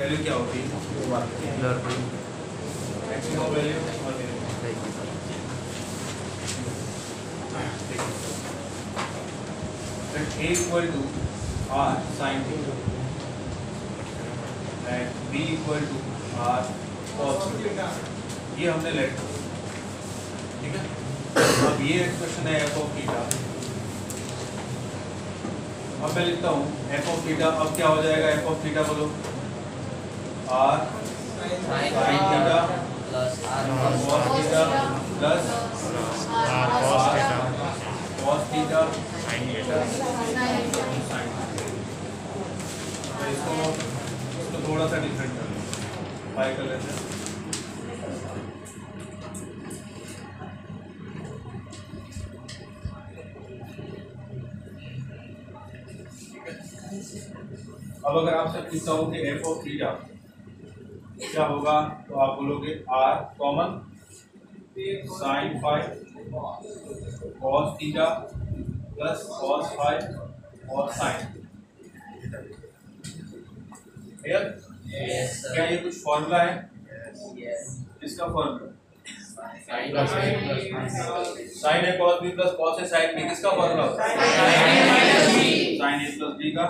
Value क्या होती है? मैक्सिमम वैल्यू और let A equal to R sin theta and B equal to R cos theta, ये हमने लेट किया, ठीक है। अब ये एक्सप्रेशन है f of theta। अब मैं लिखता हूँ f of theta, अब क्या हो जाएगा f of theta बोलो? R sin theta plus R cos theta plus R cos theta sin theta। तो इसको थोड़ा सा डिफरेंट कर लें, पाई कर लेते हैं। अब अगर आपसे पूछता हूँ कि f of theta क्या होगा, तो आप बोलोगे R common sin phi cos theta plus cos phi और sin। क्या ये कुछ फॉर्मूला है? इसका फॉर्मूला sin है cos b प्लस cos है sin b, किसका फॉर्मूला होता है? sin a प्लस b का।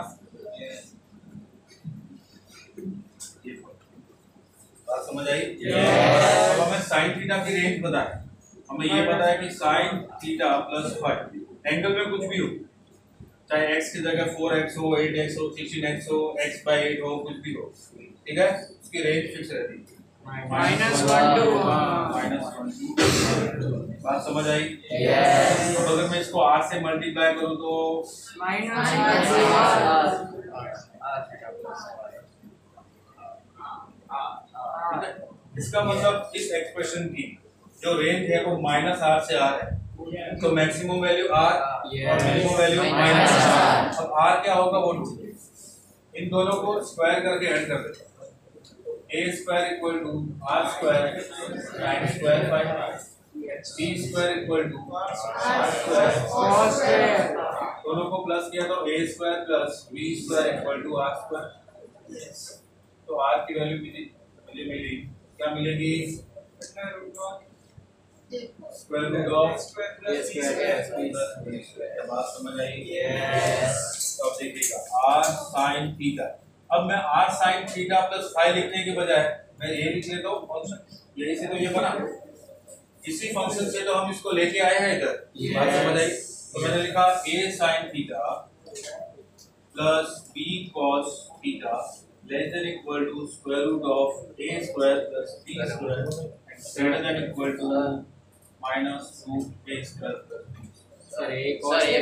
बात समझ आई? अब हमें sin थीटा की रेंज पता है, हमें ये पता है कि sin theta plus phi angle में कुछ भी हो, चाहे x की जगह 4x हो, 8x हो, 16x हो, x/8 हो, कुछ भी हो, ठीक है, उसकी रेंज फिक्स रहती है -1 to -1। बात समझ आई? तो अगर मैं इसको r से मल्टीप्लाई करूं तो इसका मतलब इस एक्सप्रेशन की जो रेंज है वो -r से r है, तो मैक्सिमम वैल्यू r और मिनिमम वैल्यू -r। अब r क्या होगा वो ढूंढिए, इन दोनों को स्क्वायर करके ऐड कर देते हैं। a square equal to r square sin square phi, b square equal to r square cos square, दोनों को प्लस किया तो a square plus b square equal to r square. तो r की वैल्यू मिली क्या मिलेगी? Square root of a square. बात समझ आई? तो अब देखिएगा r sin थीटा, अब मैं r sin theta plus phi लिखने के बजाय मैं ये लिख लेता हूँ फंक्शन, यही से तो ये बना, इसी फंक्शन से तो हम इसको लेके आए हैं इधर। बात समझ आई? तो मैंने लिखा a sin theta plus b cos theta less than equal to square root of a square plus b square greater than equal to minus root a square plus b square। Sir a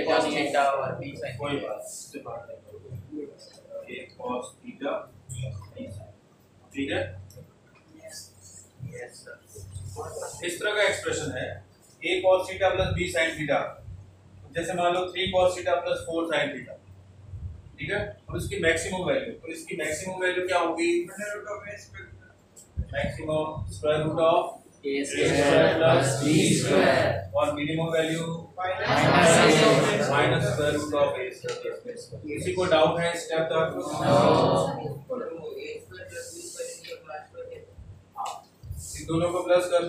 cos theta और b sin कोई बात से बात नहीं, a cos theta b sin, ठीक है? Yes sir. इस तरह का एक्सप्रेशन है a cos theta plus b sin theta, जैसे मान लो 3 cos theta plus 4 sin theta, ठीक है। और इसकी मैक्सिमम वैल्यू, तो इसकी मैक्सिमम वैल्यू क्या होगी? Maximum square root of a square plus b square और minimum value minus square root of a square. किसी को डाउट है स्टेप तक? इन दोनों को प्लस कर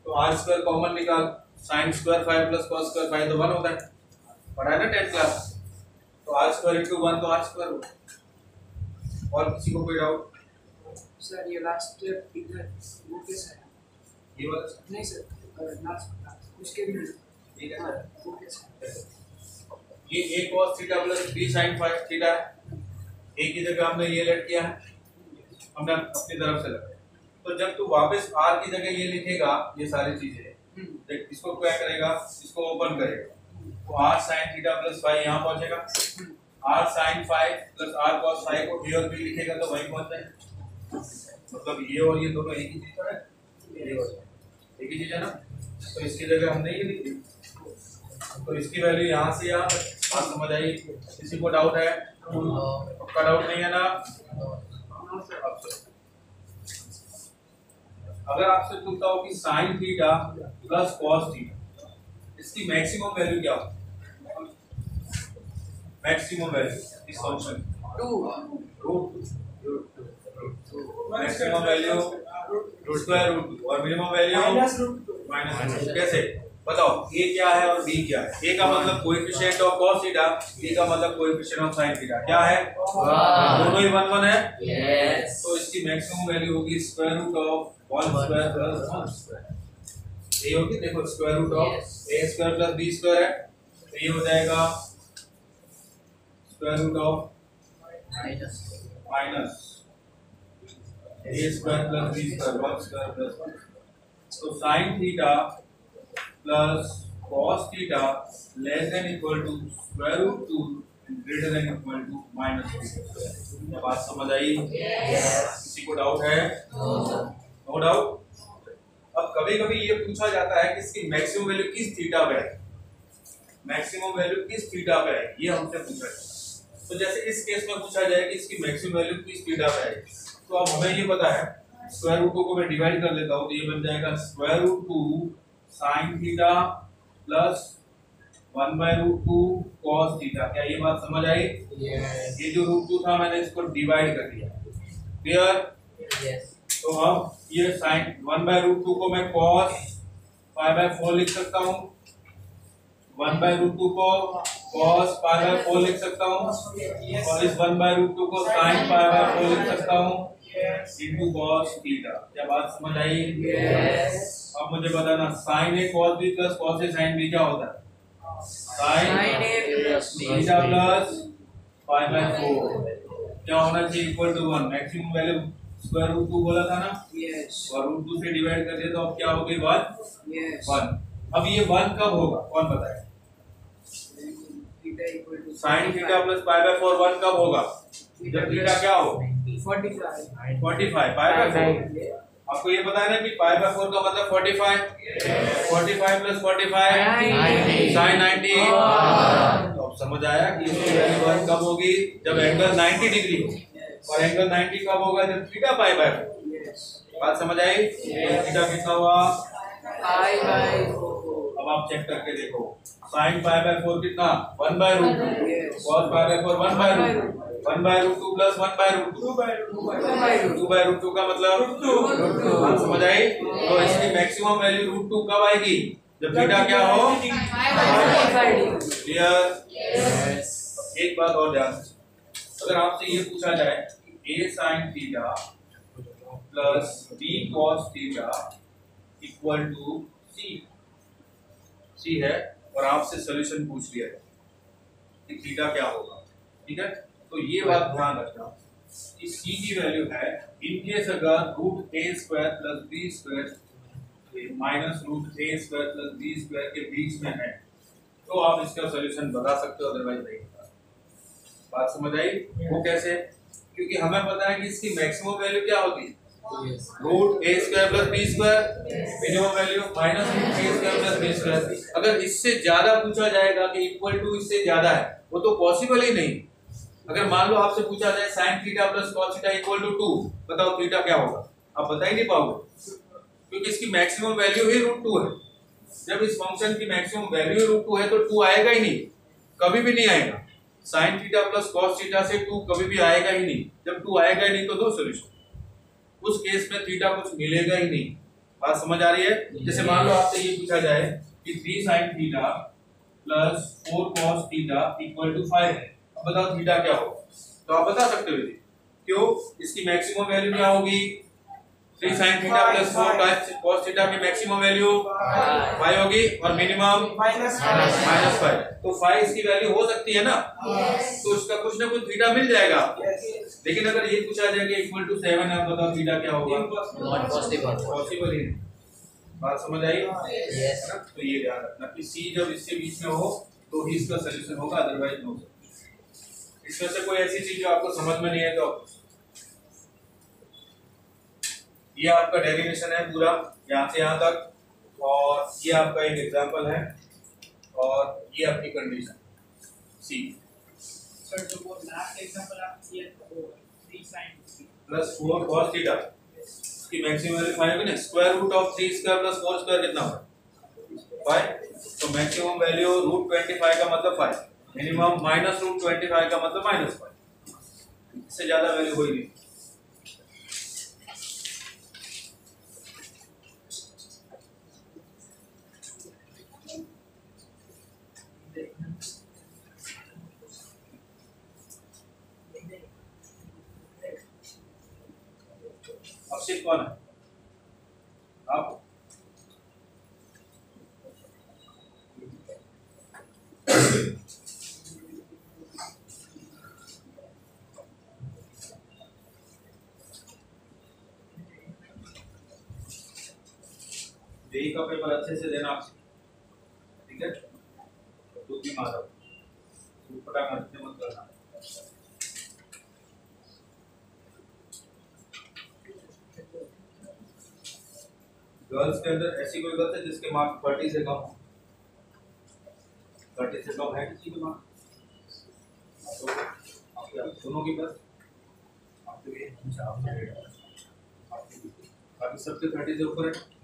तो r स्क्वायर कॉमन निकाल, sin square 5 plus cos square 5 तो 1 होता है, पढ़ा है ना 10th क्लास। तो r स्क्वायर इनटू 1 तो r स्क्वायर होगा। और किसी को कोई डाउट? सर ये लास्ट इधर वो कैसा है? ये वाला नहीं सर, लास्ट उसके भी नहीं, ठीक है सर। वो कैसा है? ये a cos theta plus b sin phi theta है, a की जगह हमने ये लेट किया है, हमने अपनी तरफ से लगाया। तो जब तू वापस r की जगह ये लिखेगा, ये सारी चीजें देख, इसको क्या करेगा, इसको ओपन करेगा तो r sin theta plus phi यहाँ पहुंचेगा, r sin phi plus r cos phi को a और b लिखेगा तो वहीं पहुंच जाएगा। मतलब ये और ये दोनों एक ही चीज है, ये और एक ही चीज है ना। तो इसकी जगह हमने ये लिखी, तो इसकी वैल्यू यहाँ से यहाँ, बात समझ आई? किसी को डाउट है? पक्का डाउट नहीं है ना? अगर आपसे पूछता हो कि sin theta plus cos theta, इसकी मैक्सिमम वैल्यू क्या हो? मैक्सिमम वैल्यू इस function 2 root maximum value square root 2 और मिनिमम वैल्यू माइनस। कैसे बताओ, ए क्या है और बी क्या है? ए का मतलब coefficient of cos theta, B का मतलब कोएफिशिएंट ऑफ sin थीटा। क्या है? दोनों ही 1 1 है। यस। तो इसकी मैक्सिमम वैल्यू होगी square root of 1 square plus 1 square. ये होगी, देखो square root of a square plus b square है, तो ये हो जाएगा square root of minus a square plus b square 1 square plus 1। तो sin theta plus cos theta less than equal to square root 2 greater than equal to minus 2। ये बात समझ आई? किसी को डाउट है? No doubt. अब कभी कभी ये पूछा जाता है कि इसकी मैक्सिमम वैल्यू किस थीटा पे है, मैक्सिमम वैल्यू किस थीटा पे है, ये हमसे पूछा जाता है। तो जैसे इस केस में पूछा जाए कि इसकी मैक्सिमम वैल्यू किस थीटा पे है, तो अब हमें ये पता है स्क्वायर रूट 2 को मैं डिवाइड कर लेता हूं, तो ये बन जाएगा square root 2 sin theta plus 1/√2 cos theta. क्या ये बात समझ आई? ये जो रूट 2 था मैंने इसको डिवाइड कर दिया। क्लियर? तो अब ये sin 1/√2 को मैं cos π/4 लिख सकता हूँ, 1/√2 को cos π/4 लिख सकता हूँ, और इस 1/√2 को sin π/4 लिख सकता हूँ इनटू cos थीटा। क्या बात समझ आई? अब मुझे बताना sin a cos b plus cos a sin b क्या होता है? sin a थीटा प्लस π/4 क्या होना चाहिए? Equal to 1। Maximum value square root 2 बोला था ना, और रूट 2 से डिवाइड कर दिया तो अब क्या हो गई? 1 1। अब ये 1 कब होगा, कौन बताए? sin थीटा प्लस π/4 1 कब होगा? जब थीटा क्या हो? 45 π/4। आपको ये पता है ना कि π/4 का मतलब 45 प्लस 45 sin 90। तो अब समझ आया कि इसकी वैल्यू 1 कब होगी? जब एंगल 90 डिग्री हो, और एंगल 90 कब होगा? जब थीटा π/4। बात समझ आई? थीटा कितना हुआ? अब आप चेक करके देखो, sin π/4 कितना? 1/√2, cos π/4 1/√2, 1/√2 प्लस 1/√2 2/√2 का मतलब बात समझ आई? तो इसकी मैक्सिमम वैल्यू √2 कब आएगी? जब थीटा क्या हो? क्लियर? एक बात और ध्यान से, अगर आपसे ये पूछा जाए a sin theta plus b cos theta equal to c है, और आपसे सॉल्यूशन पूछ लिया कि थीटा क्या होगा, ठीक है? तो ये बात ध्यान रखना कि c की वैल्यू है इन केस अगर √a² plus b² minus √a² plus b² के बीच में है तो आप इसका सॉल्यूशन बता सकते हो, अदरवाइज नहीं बता। बात समझ आई? वो कैसे? क्योंकि हमें पता है कि इसकी मैक्सिमम वैल्यू क्या होती है? √a² plus b², minimum value minus √a² plus b²। अगर इससे ज्यादा पूछा जाएगा कि इक्वल टू इससे ज्यादा है, वो तो पॉसिबल ही नहीं। अगर मान लो आपसे पूछा जाए sin theta plus cos theta equal to 2, बताओ थीटा क्या होगा? आप बता ही नहीं पाओगे, क्योंकि इसकी मैक्सिमम वैल्यू ही √2 है। जब इस फंक्शन की मैक्सिमम वैल्यू √2 है तो 2 आएगा ही नहीं, कभी भी नहीं आएगा। sin theta plus cos theta से 2 कभी भी आएगा ही नहीं। जब 2 आएगा ही नहीं तो दो सॉल्यूशन, उस केस में थीटा कुछ मिलेगा ही नहीं। बात समझ आ रही है? जैसे मान लो आपसे ये पूछा जाए कि 3 sin theta plus 4 cos theta equal to 5 है, अब बताओ थीटा क्या होगा? तो आप बता सकते हो। क्यों? इसकी मैक्सिमम वैल्यू क्या होगी? 3 sin theta plus 4 cos theta की मैक्सिमम वैल्यू 5 होगी, और मिनिमम -5। तो 5 इसकी वैल्यू हो सकती है ना, तो इसका कुछ ना कुछ थीटा मिल जाएगा। लेकिन अगर ये पूछा जाए कि इक्वल टू 7 है, बताओ थीटा क्या होगा? पॉसिबल ही नहीं। बात समझ आई? तो ये ध्यान रखना कि सी जब इसके बीच में हो तो ही इसका सॉल्यूशन होगा, अदरवाइज नो। इसमें से कोई ऐसी चीज जो आपको समझ में नहीं है तो ये आपका डेरिवेशन है पूरा यहाँ से यहाँ तक, और ये आपका एक एग्जांपल है, और ये आपकी कंडीशन सी। सर जो वो लास्ट एग्जांपल आप दिए वो 3 sin प्लस 4 cos थीटा की मैक्सिमम वैल्यू 5 है ना। स्क्वायर रूट ऑफ 3² प्लस 4² कितना होगा? 5। तो मैक्सिमम वैल्यू √25 का मतलब 5, मिनिमम माइनस √25 का मतलब -5। इससे ज्यादा वैल्यू कोई नहीं। शिक्षक कौन है? आप। जेईई का पेपर अच्छे से देना आप, ठीक है? तो भी मारो, फटाफट मत करना। गर्ल्स के अंदर ऐसी कोई गर्ल्स है जिसके मार्क्स 30 से कम हो? 30 से कम है किसी के मार्क्स? तो आप दोनों की बस आपके भी बाकी सबके 30 से ऊपर है।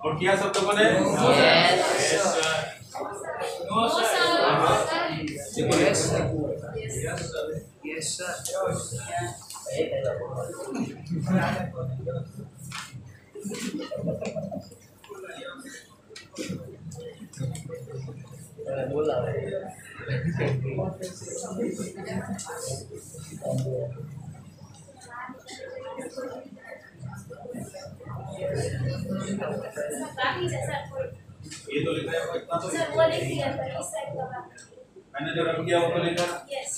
और किया सब लोगों ने? Yes, sir. बोला ये तो लिखा है इतना तो सर वो लिख दिया था इस साइड का बात मैंने जो रख दिया वो तो लिखा यस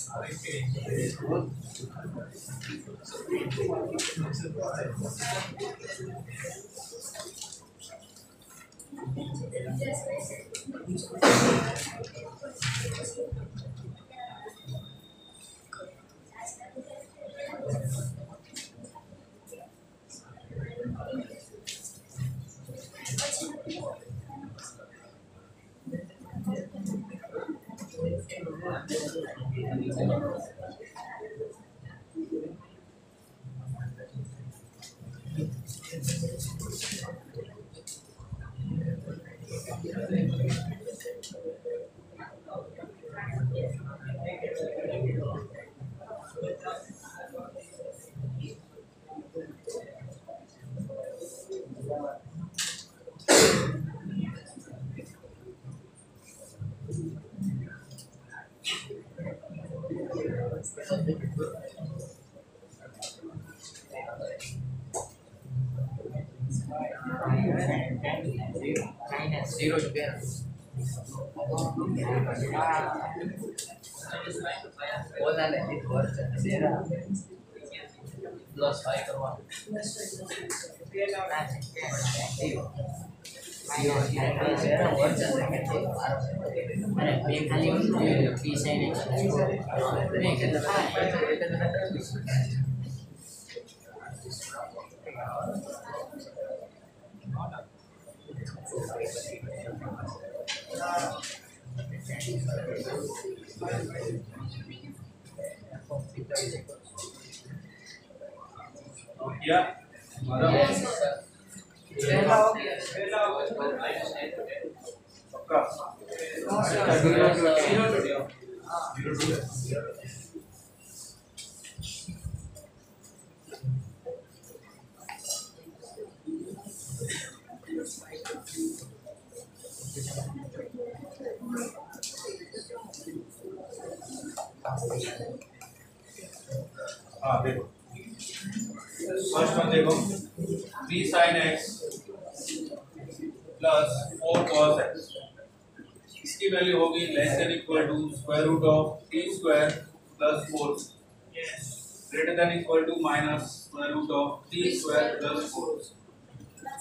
zero square बोलना नहीं प्लस 5 करवा क्या हाँ देखो फर्स्ट वन देखो 3 sin x plus 4 cos x इसकी वैल्यू होगी less than equal to square root of t square plus 4 greater than equal to minus square root of t square plus 4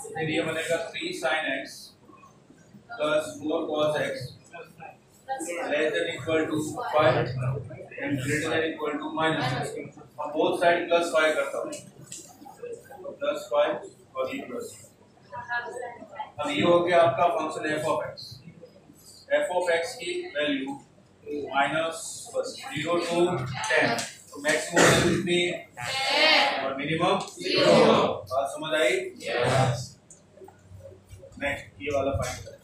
फिर ये बनेगा 3 sin x plus 4 cos x less than equal to 5 and greater than equal to minus और both side plus 5 करता हूँ plus 5 और ये plus अब ये हो गया आपका फंक्शन f of x की वैल्यू माइनस 0 to 10 तो मैक्सिमम वैल्यू कितनी है और मिनिमम 0 बात समझ आई यस नेक्स्ट ये वाला फाइंड करें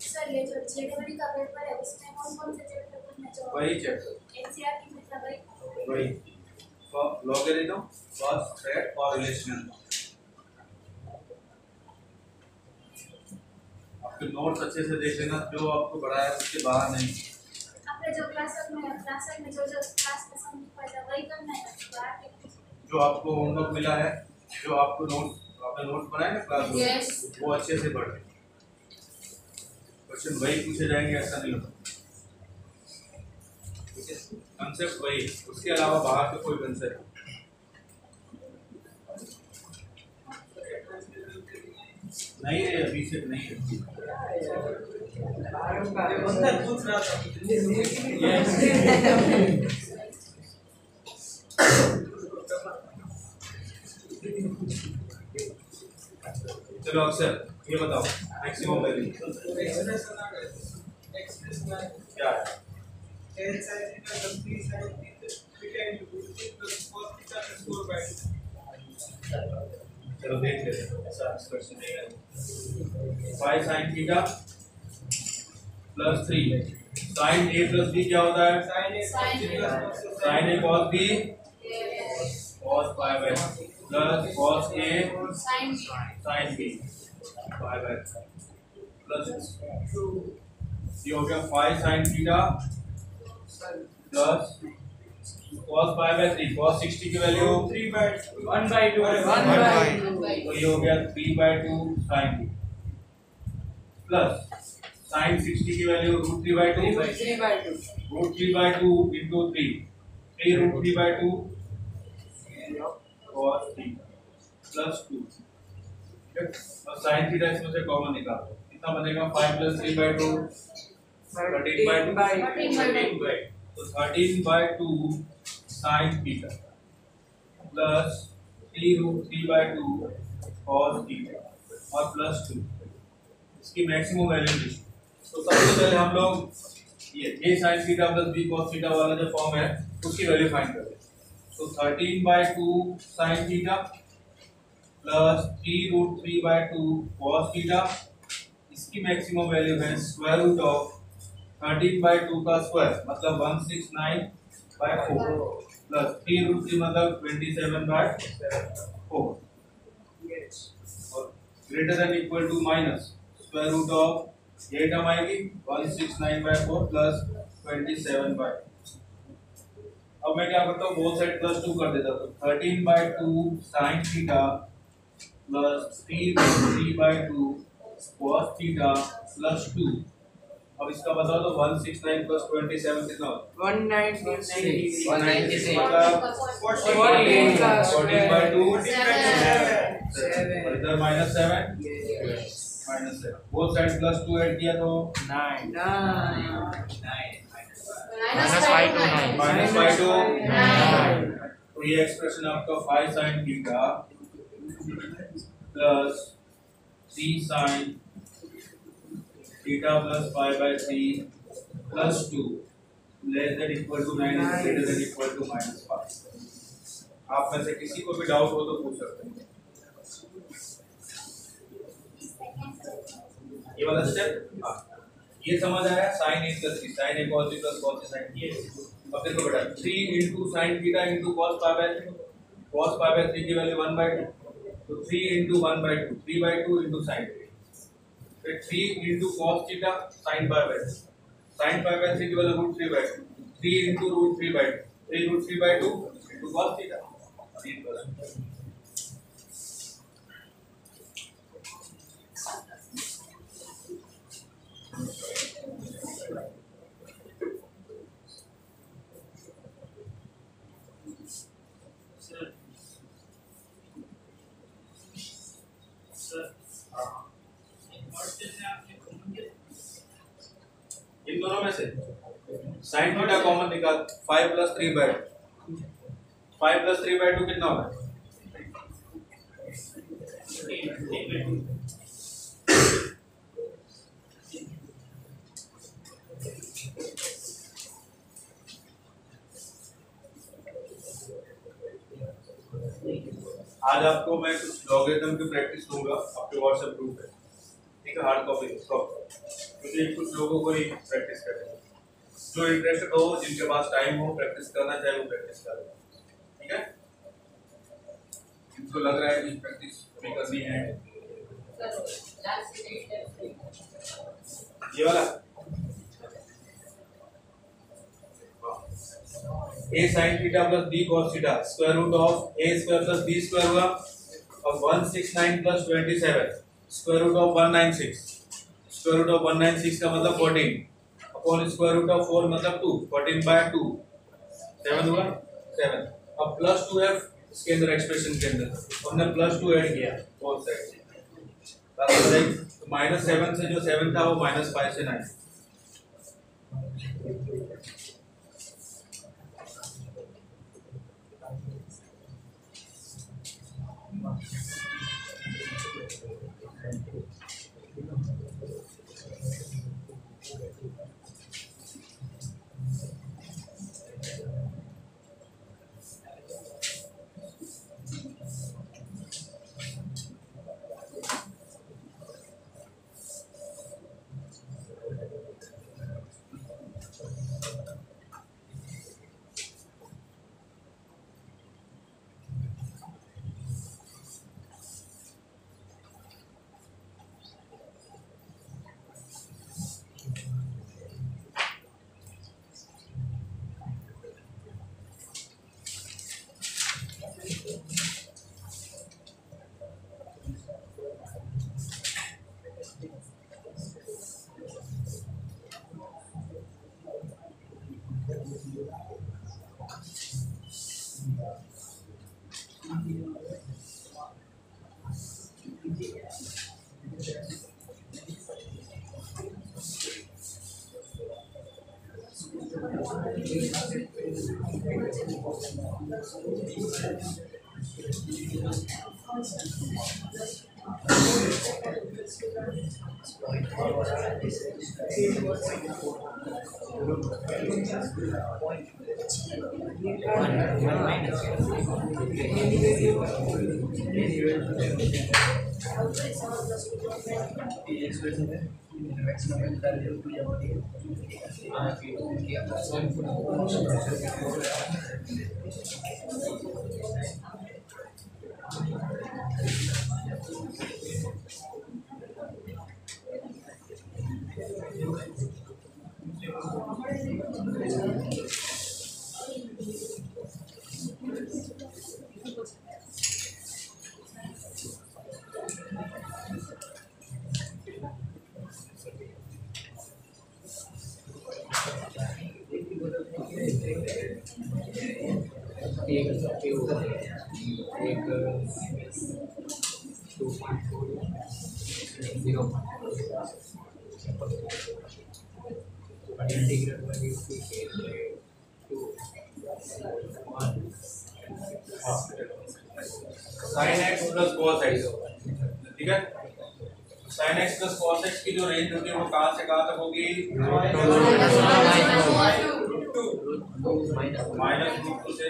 सर ये जो जेडब्ल्यू का पेपर है उसमें कौन से चैप्टर पढ़ना चाहिए वही चैप्टर एनसीईआरटी में था वही लॉगरिथम कॉस स्क्वायर और रिलेशनल आपके नोट्स अच्छे से देख लेना जो आपको पढ़ाया है उसके बाहर नहीं आपने जो क्लास में जो क्लास में समझ पाया वही करना है बाहर के जो आपको होमवर्क मिला है जो आपको आपने नोट्स बनाए ना क्लास में वो अच्छे से पढ़ें क्वेश्चन वही पूछे जाएंगे ऐसा नहीं होता कंसेप्ट वही उसके अलावा बाहर का कोई कंसेप्ट नहीं है अभी से नहीं है चलो अक्षर ये बताओ मैक्सिमम वैल्यू क्या है? चलो देख लेते हैं ऐसा एक्सप्रेशन देगा 5 sin theta plus 3 sin a plus b क्या होता है? sin a cos b cos pi by plus cos a sin b pi by plus ये हो गया 5 sin theta plus cos pi by 3 cos 60 की वैल्यू 1/2 तो ये हो गया 3/2 sin प्लस sin 60 की value √3/2 √3/2 into 3 √3/2 cos theta plus 2 ठीक है और sin थीटा इसमें से कॉमन निकालो कितना बनेगा 5 + 3/2 13/2 तो 13/2 sin theta plus 3√3/2 cos theta और प्लस 2 इसकी मैक्सिमम वैल्यू ली। तो सबसे पहले हम लोग ये a sin theta plus b cos theta वाला जो फॉर्म है उसकी वैल्यू फाइंड करें। तो 13/2 sin theta plus 3√3/2 cos theta इसकी मैक्सिमम वैल्यू है स्क्वायर रूट ऑफ 13/2 का स्क्वायर मतलब 169/4 प्लस 3√3 मतलब 27/4 और greater than equal to minus square root of ये टर्म आएगी 169/4 प्लस 27/4। अब मैं क्या करता हूँ बोथ साइड प्लस 2 कर देता हूँ 13/2 sin theta plus 3√3/2 cos theta plus 2। अब इसका बताओ तो 169 प्लस 27 कितना होता है 196 मतलब 14/2 इधर -7 बोथ साइड प्लस 2 ऐड किया तो -5 to 9 तो ये एक्सप्रेशन आपका 5 sin theta plus 3 sin theta plus pi by 3 plus 2 less than equal to 9 is greater than equal to -5। आप में से किसी को भी डाउट हो तो पूछ सकते हैं। ये वाला स्टेप ये समझ आया sin a plus 3 sin a cos b plus cos a sin a। अब देखो बेटा 3 into sin theta into cos pi by 3 cos pi by 3 की वैल्यू 1/2 तो 3 into 1/2 3/2 into sin फिर 3 into cos theta sin pi by 3 sin pi by 3 की value √3/2 3 into √3/2 3√3/2 into cos theta 3 plus इन दोनों में से sin थीटा कॉमन निकाल 5 + 3/2 5 + 3/2 कितना होगा आज आपको मैं कुछ लॉगरिथम की प्रैक्टिस दूंगा आपके व्हाट्सएप ग्रुप पे ठीक है हार्ड कॉपी क्योंकि कुछ लोगों को ही प्रैक्टिस करनी है जो इंटरेस्टेड हो जिनके पास टाइम हो प्रैक्टिस करना चाहे वो प्रैक्टिस करें ठीक है जिनको लग रहा है कि प्रैक्टिस भी करनी है ये वाला a sin theta plus b cos theta square root of a square plus b square हुआ और 169 plus 27 square root of 196 square root of 196 का मतलब 14 अपॉन स्क्वायर रूट ऑफ 4 मतलब 2 14/2 7 हुआ 7 अब प्लस 2 है इसके अंदर एक्सप्रेशन के अंदर हमने प्लस 2 ऐड किया बोथ साइड तो -7 से जो 7 था वो -5 से 9 ये sine x plus cos x, ठीक है। Sine x plus cos x की जो रेंज होगी वो कहाँ से कहाँ तक होगी? माइनस रूट टू से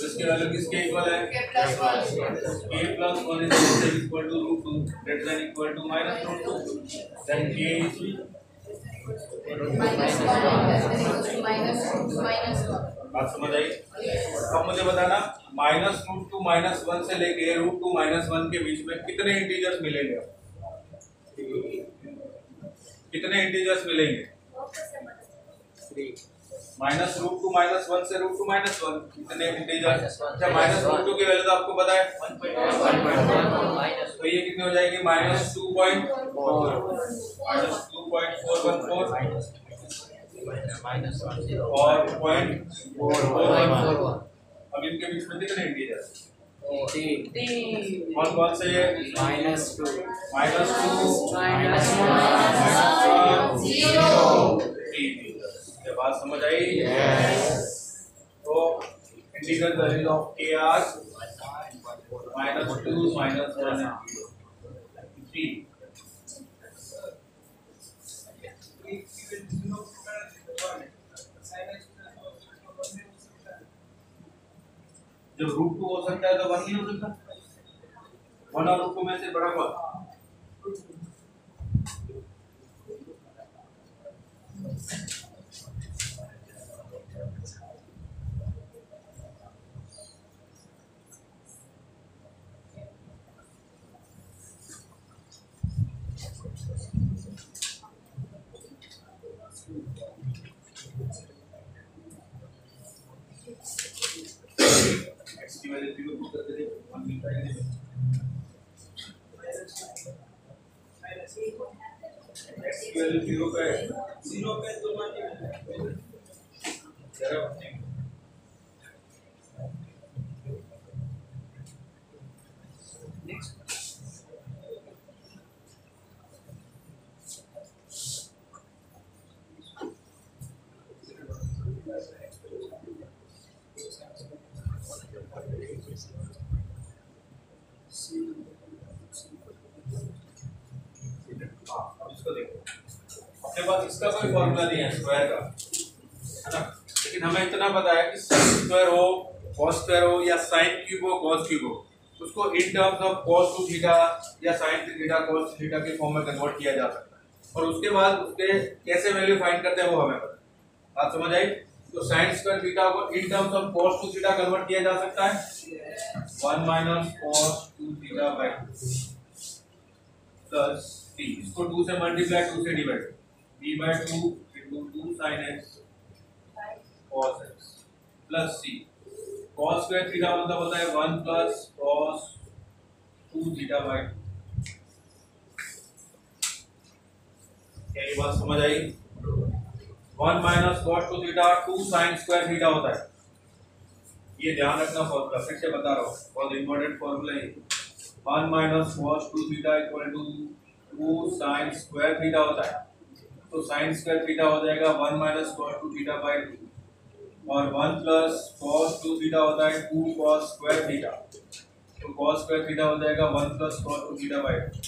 इसकी वैल्यू किसके इक्वल है? k plus 1 is equal to root 2 greater than equal to minus root 2, then k is बात समझ आई? अब मुझे बताना माइनस रूट टू माइनस 1 से लेके रूट टू माइनस 1 के बीच में कितने इंटीजर्स मिलेंगे? कितने इंटीजर्स मिलेंगे? माइनस रूट टू माइनस 1 से रूट टू माइनस 1 कितने इंटीजर्स? अच्छा माइनस रूट टू की वैल्यू तो आपको पता है 1.1, तो ये कितने हो जाएगी? माइनस 2.414 और 0.411। अब इनके बीच में कितने इंटीजर्स? कौन कौन से? -2 बात समझ आई? तो integral value of k r -2 -1 3। जब रूट 2 हो सकता है तो 1 नहीं हो सकता? 1 और रूट 2 में से बड़ा कौन? की वैल्यू 0 पुट करके देखो 1 मिलता है नहीं? x की वैल्यू 0 पे है, 0 पे तो 1 ही जरा नेक्स्ट अपने पास इसका कोई फॉर्मूला नहीं है स्क्वायर का, है ना, लेकिन हमें इतना पता है कि sin स्क्वायर हो, cos स्क्वायर हो या sin क्यूब हो, cos क्यूब हो, उसको in terms of cos two theta या sin थीटा cos थीटा के फॉर्म में कन्वर्ट किया जा सकता है, और उसके बाद उसके कैसे वैल्यू फाइंड करते हैं वो हमें पता है। बात समझ आई? तो sin स्क्वायर थीटा को in terms of cos two theta convert किया जा सकता है 1 - cos 2 theta by 2 plus t, इसको 2 से मल्टीप्लाई 2 से divide b/2 * 2 sin x cos x plus c cos square theta मतलब होता है 1 प्लस cos 2 थीटा बाय 2। क्या ये बात समझ आई? 1 minus cos 2 theta 2 sin square theta होता है। ये ध्यान रखना फॉर्मूला, फिर से बता रहा हूँ, बहुत इंपॉर्टेंट फॉर्मूला है। 1 minus cos 2 theta equal to 2 sin square theta होता है। तो sin स्क्वायर थीटा हो जाएगा 1 माइनस cos 2 थीटा बाय 2, और 1 प्लस cos 2 थीटा होता है 2 cos स्क्वायर थीटा। तो cos स्क्वायर थीटा हो जाएगा 1 प्लस cos 2 थीटा बाय 2।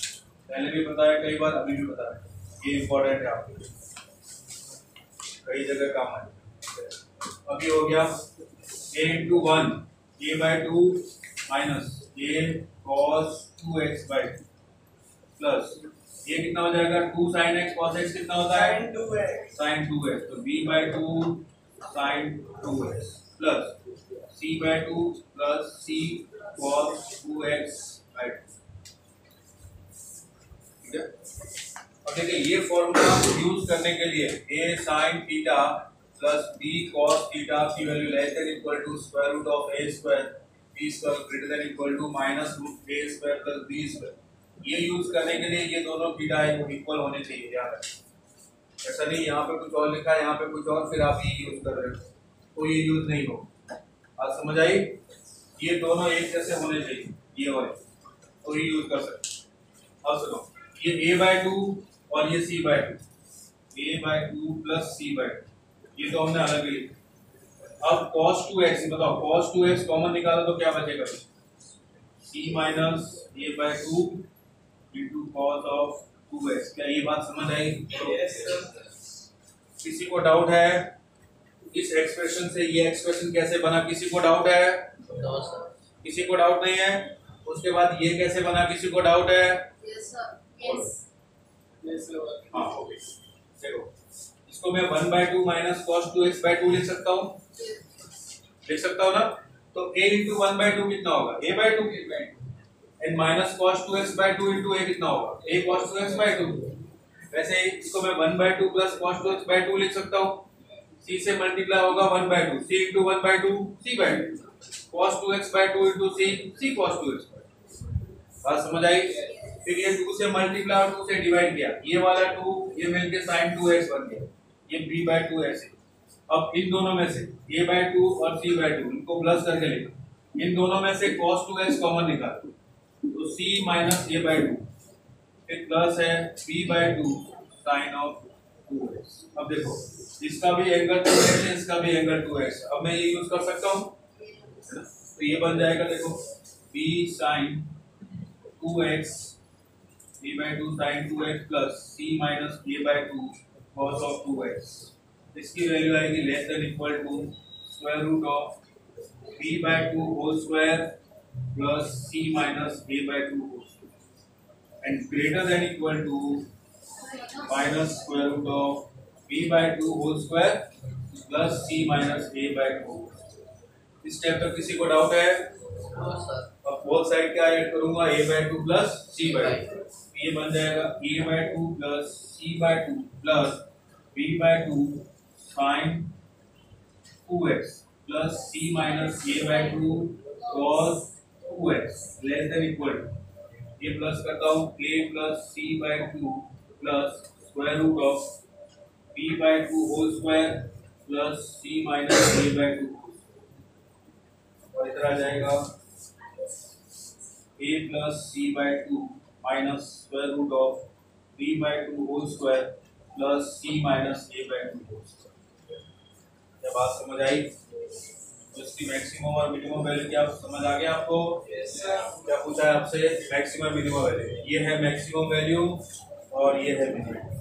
पहले भी बताया कई बार, अभी भी बताया, ये इंपॉर्टेंट है आपके लिए, कई जगह काम है। अभी हो गया a into 1 a by 2 minus a cos 2x by 2 plus ये कितना हो जाएगा 2 sin x cos x कितना होता है sin 2x। तो b by 2 sin 2x plus c by 2 plus c cos 2x by 2। ठीक है, अब देखिए ये फॉर्मूला यूज करने के लिए a sin theta plus b cos theta की value less than equal to square root of a square b square greater than equal to minus root a square plus b square, ये use करने के लिए ये दोनों theta equal होने चाहिए। याद रखें, ऐसा नहीं यहाँ पे कुछ और लिखा है, यहाँ पे कुछ और, फिर आप ये यूज कर रहे हो, तो ये यूज नहीं हो। आज समझ आई? ये दोनों एक जैसे होने चाहिए, ये वाले, तो ये यूज कर सकते। अब सुनो, ये a बाय 2 और ये c by 2, a by 2 plus c by 2, ये तो हमने अलग ही लिखा। अब cos 2x बताओ, cos 2x कॉमन निकालो तो क्या बचेगा? c minus a by 2 into cos of 2x। क्या ये बात समझ आई? किसी को डाउट है इस एक्सप्रेशन से ये एक्सप्रेशन कैसे बना? किसी को डाउट है? No sir. किसी को डाउट नहीं है? उसके बाद ये कैसे बना? किसी को डाउट है? यस सर, यस हाँ ओके, देखो इसको मैं 1 by 2 minus cos 2x by 2 लिख सकता हूँ, लिख सकता हूँ ना? तो a इंटू 1 बाय 2 कितना होगा? a by 2 and minus cos 2x by 2 into a कितना होगा? a cos 2x by 2। वैसे इसको मैं 1 by 2 plus cos 2x by 2 लिख सकता हूँ, c से मल्टीप्लाई होगा 1 by 2, c into 1 by 2 c by 2, cos 2x by 2 into c cos 2x by 2। बात समझ आई? फिर ये 2 से मल्टीप्लाई और 2 से डिवाइड किया, ये वाला 2 ये मिलके sin 2x बन गया, ये b बाय 2 ऐसे। अब इन दोनों में से a बाय 2 और c बाय 2 इनको प्लस करके लिखो, इन दोनों में से cos 2x कॉमन निकालो, तो c माइनस a बाय 2, फिर प्लस है b by 2 sin of 2x। अब देखो इसका भी एंगल 2x है, इसका भी एंगल 2x, अब मैं ये यूज कर सकता हूँ, तो ये बन जाएगा देखो b sin 2x b by 2 sin 2x plus c minus a by 2 cos of 2x। इसकी वैल्यू आएगी less than equal to square root of b by 2 whole square plus c minus a by 2 whole स्क्वायर and greater than equal to minus square root of b by 2 whole square plus c minus a by 2। इस step तक किसी को doubt है? No sir. अब both side क्या add करूंगा? a by 2 plus c by 2, ये बन जाएगा a by 2 plus c by 2 plus b by 2 sin 2x plus c minus a by 2 cos 2x less than equal to, ये plus करता हूँ a plus c by 2 plus square root of b by 2 whole square plus c minus a by 2, और इधर आ जाएगा a plus c by 2 minus square root of b by 2 whole square plus c minus a by 2 whole square. क्या बात समझ आई? तो इसकी maximum और मिनिमम वैल्यू क्या समझ आ गया आपको? क्या पूछा है आपसे? मैक्सिमम मिनिमम वैल्यू, ये है मैक्सिमम वैल्यू और ये है मिनिमम।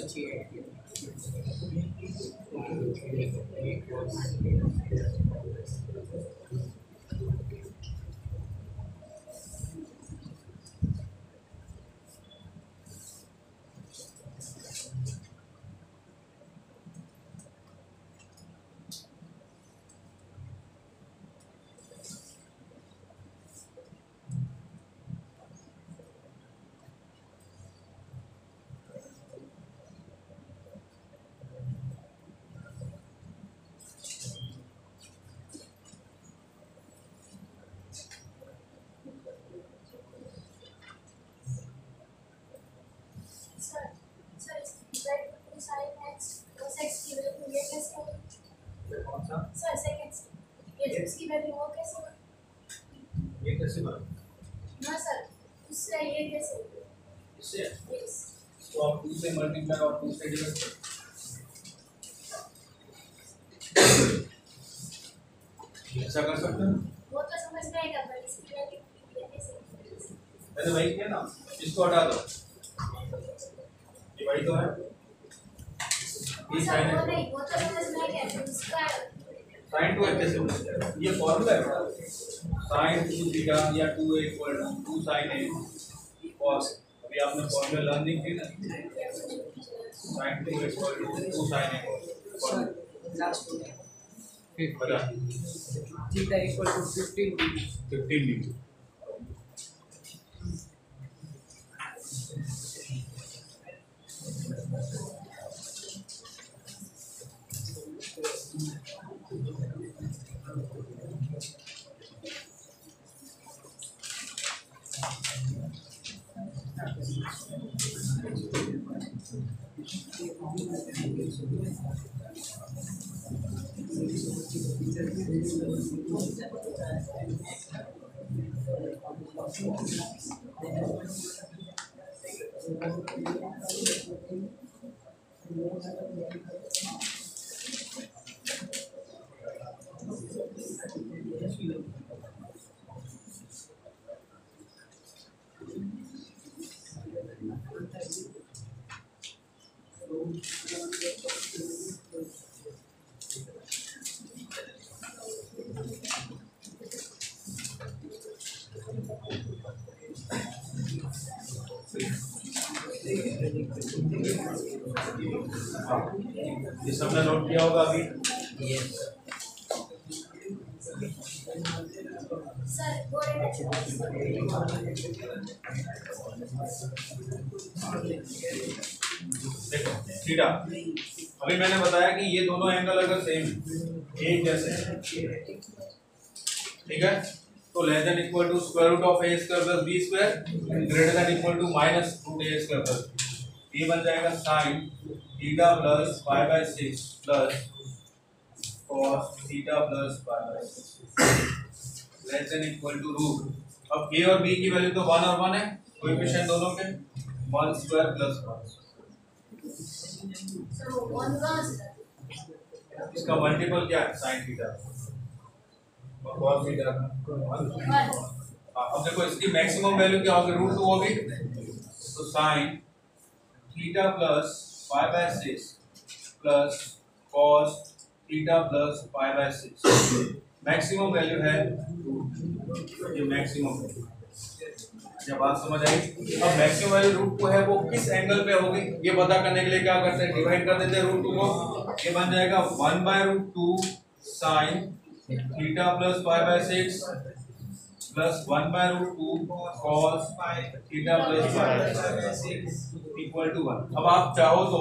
अच्छी है। Sir sir Z two sine x cos x की वैल्यू ये कैसे होगी? कौन सा सर सेकंड ये उसकी वैल्यू वो कैसे होगी? ये कैसे बना ना सर उससे ये कैसे होगी? इससे यस तो आप 2 से मल्टीप्लाई और 2 से डिवाइड ऐसा कर सकते हैं। वो तो समझ में आएगा पर इसकी वैल्यू ये कैसे होगी? मैंने वही किया ना, इसको हटा दो, ये वही तो है। ये सर साइन वो नहीं वो तो समझ में आएगा फिर उसका साइन 2 कैसे हो जाएगा? ये फॉर्मूला है बेटा, साइन 2 थीटा या 2a equal to 2 sin a cos। अभी आपने फॉर्मूला लर्न नहीं की ना, sine 2 equal to 2 sin a cos। Last हो बता थीटा इक्वल टू 15 15 ये सबने नोट किया होगा अभी। यस सर वो देखो थीटा, अभी मैंने बताया कि ये दोनों एंगल अगर सेम एक जैसे हैं, ठीक है, तो less than equal to square root of a square plus b square greater than equal to minus root a square plus b। ये बन जाएगा sin theta plus pi by 6 plus cos theta plus pi by 6 less than equal to root. अब a और b की value तो 1 और 1 है, coefficient दोनों के 1 स्क्वायर प्लस 1। सर वो वन सर इसका मल्टीपल क्या है sin थीटा और cos थीटा। अब देखो इसकी मैक्सिमम वैल्यू क्या होगी, रूट 2 होगी, तो sin theta plus pi by 6 plus cos theta plus pi by 6 maximum value है, ये मैक्सिमम वैल्यू। जब बात समझ आई, अब मैक्सिमम वैल्यू रूट 2 है वो किस एंगल पे होगी ये पता करने के लिए क्या करते हैं, डिवाइड कर देते हैं रूट 2 को। ये बन जाएगा 1 by root 2 sin theta plus pi by 6 plus 1 by root 2 cos theta plus pi by 6 equal to 1। अब आप चाहो तो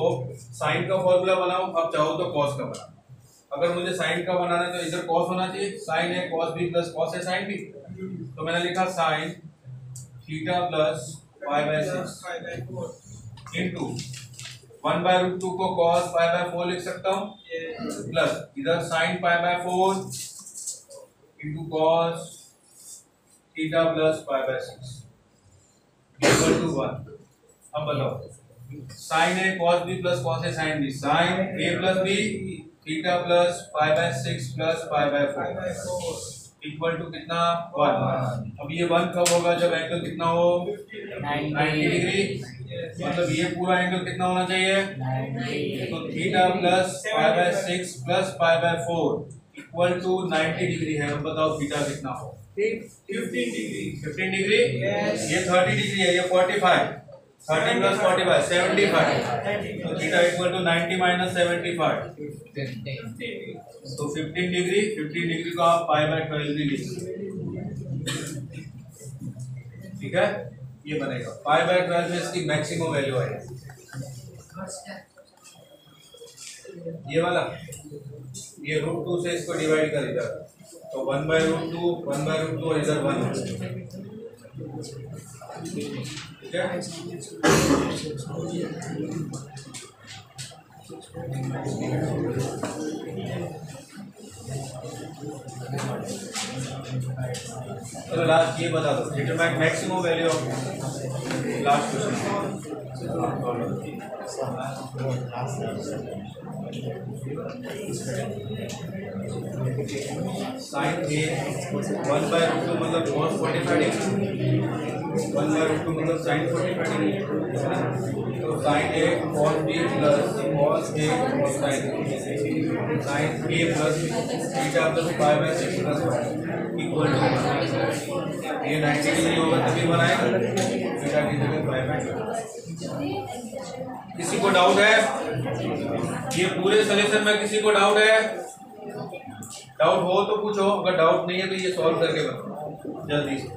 साइन का फॉर्मूला बनाओ, अब चाहो तो cos का बनाओ। अगर मुझे साइन का बनाना है तो इधर cos होना चाहिए, साइन है cos b प्लस cos है sin b, तो मैंने लिखा sine theta plus pi by 6 into 1 by root 2 को cos पाई बाय 4 लिख सकता हूँ, प्लस इधर sin pi by 4 into cos theta plus pi by 6 equal to 1। अब बताओ साइन है cos b प्लस cos है sin b, sine a plus b theta plus pi by 6 plus pi by 4 equal to कितना 1। अब ये 1 कब होगा जब एंगल कितना हो 90 डिग्री। मतलब ये पूरा एंगल कितना होना चाहिए 90। तो theta plus pi by 6 plus pi by 4 equal to 90 degree है। अब बताओ थीटा कितना हो 15 degree. 15 डिग्री। ये 30 डिग्री है, ये 45। 30 प्लस 45 75। तो थीटा इक्वल टू 90 माइनस 75 तो 15 डिग्री। 15 डिग्री को आप पाई बाय 12 भी लिख सकते। ठीक है, ये बनेगा पाई बाय 12 में इसकी मैक्सिमम वैल्यू आएगी। ये वाला ये √2 से इसको डिवाइड कर इधर तो 1/√2 1/√2 और इधर 1। ठीक है, चलो लास्ट ये बता दो determine maximum value of last question. Sine A 1/√2 मतलब cos 45 डिग्री। 1/√2 मतलब sin 45 डिग्री। तो sin a cos b plus cos a cos sin sin a plus theta plus pi by 6 plus 1 equal to ये 90 degree होगा तभी बनाएगा theta की जगह pi by. किसी को डाउट है ये पूरे सॉल्यूशन में? किसी को डाउट है? डाउट हो तो पूछो, अगर डाउट नहीं है तो ये सॉल्व करके बताओ जल्दी से।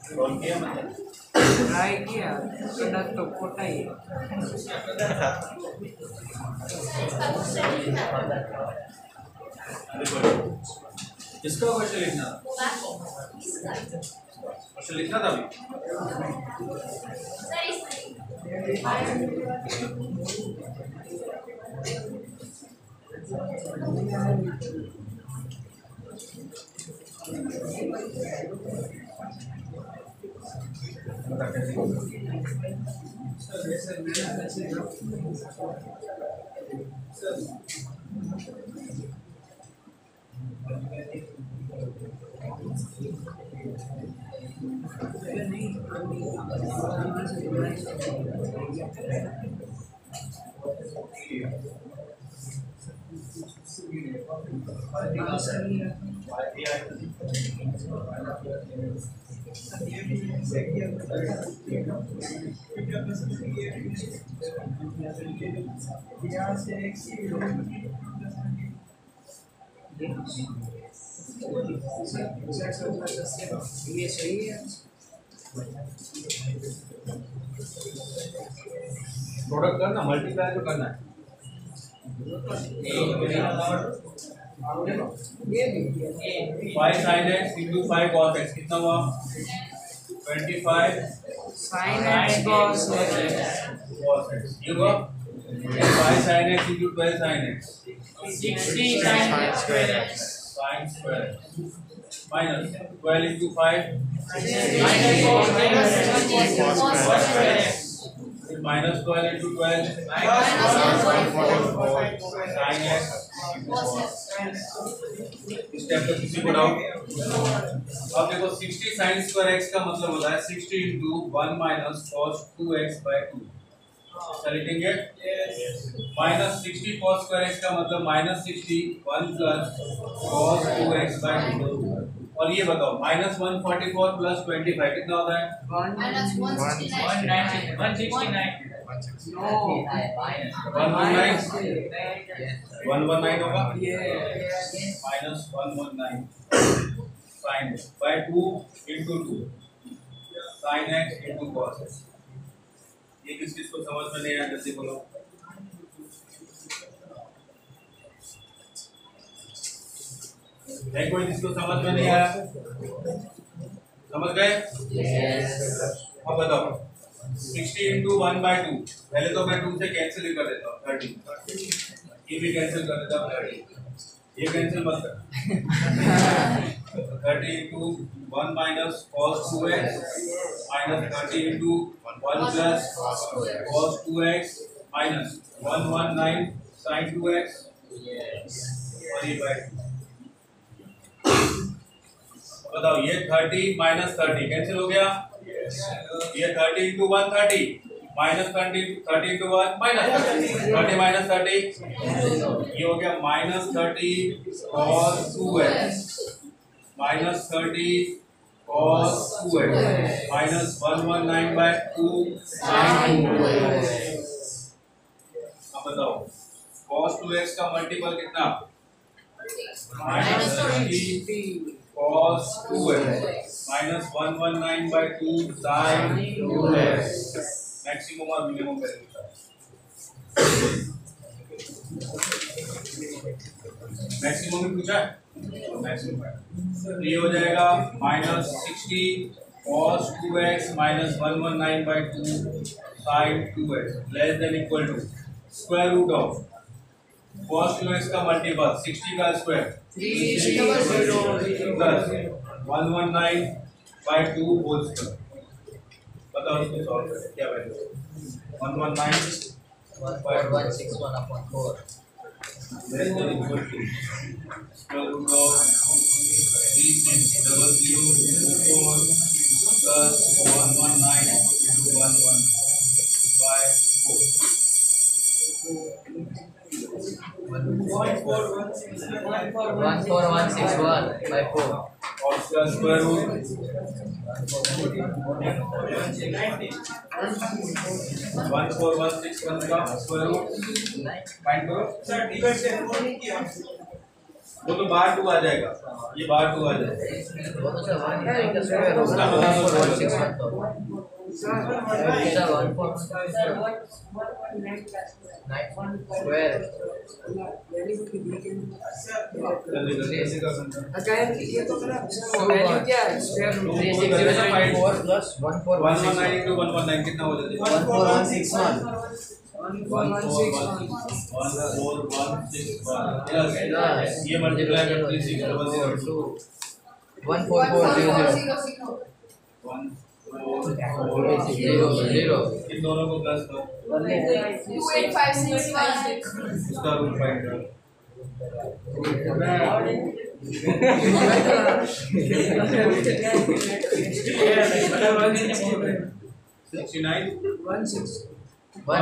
सॉल्व किया मतलब ट्राई किया तो खोटा ही इसका क्वेश्चन लिखना क्वेश्चन लिखना था अभी। ये सही है। प्रोडक्ट करना मल्टीप्लाई तो करना है। Five sine x into 5 cos x कितना हुआ 25 sin x cos cos x ये हुआ 5 sign x into 12 sine x 60 sin square x sine square minus 12 into 5 minus 12 into 12 sine x इस टाइप का किसी को डाउट? अब देखो 60 sin स्क्वायर x का मतलब होता है 60 into 1 minus cos 2x by 2। ऐसा लिखेंगे माइनस 60 cos स्क्वायर x का मतलब minus 60 1 plus cos 2x by 2। और ये बताओ माइनस 144 प्लस 25 कितना होता है 119 होगा minus 119 sine by 2 into 2 sine x into cos x. ये किस किस को समझ में नहीं आया जल्दी बोलो। नहीं कोई जिसको समझ में नहीं आया? समझ गए? अब बताओ 60 इंटू 1/2 पहले तो मैं 2 से कैंसिल कर देता हूँ 30 ये भी कैंसिल कर देता हूँ 30 ये कैंसिल मत कर 30 into 1 minus cos 2x minus 30 into 1 plus cos 2x minus 119 sin 2x और ये बाय बताओ ये 30 माइनस 30 कैंसिल हो गया, ये 30 into 1 30 minus 30 into 1 minus 30 minus 30 ये हो गया minus 30 cos 2x minus 30 cos 2x minus 119/2 sin 2x। अब बताओ cos 2x का मल्टीपल कितना, minus 30 cos 2x minus 119/2 sin 2x। Maximum और मिनिमम वैल्यू था, मैक्सिमम भी पूछा है तो मैक्सिमम ये हो जाएगा minus 60 cos 2x minus 119/2 sin 2x less than equal to square root of cos 2x का मल्टीपल 60 का स्क्वायर प्लस 119/2 होल स्क्वायर। बताओ इसको सॉल्व करें क्या value 14161/4 less than equal to square root of 360024 plus 14161/4 और इसका स्क्वायर रूट 14161 का square root find करो। वो तो बार 2 आ जाएगा, ये बार 2 आ जाएगा। वो तो सर 1 का स्क्वायर होगा 14161 तो सर 141 स्क्वायर ये तो वैल्यू क्या है स्क्वायर रूट 3604 plus 119 into 119 कितना हो जाता है 14161 14161 ये मल्टीप्लाई कर 3600 14400 इन दोनों को प्लस करो 28561 इसका रूट फाइंड करो 169/2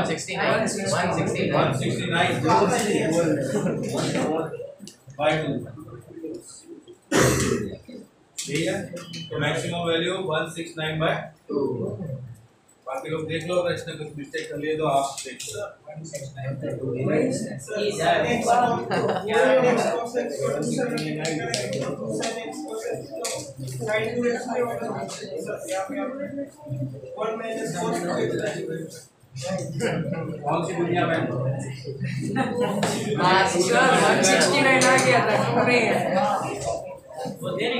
यही है तो मैक्सिमम वैल्यू 169/2। बाकी लोग देख लो, अगर इसने कुछ मिस्टेक कर लिए तो आप देख लो। कौन सी दुनिया में 169 आ गया था नहीं है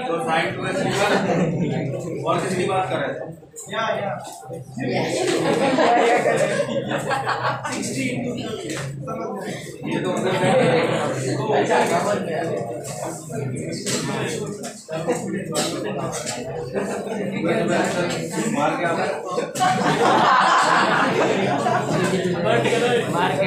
तो साइन 2x होगा और किसकी बात कर रहे थे ये तो मार के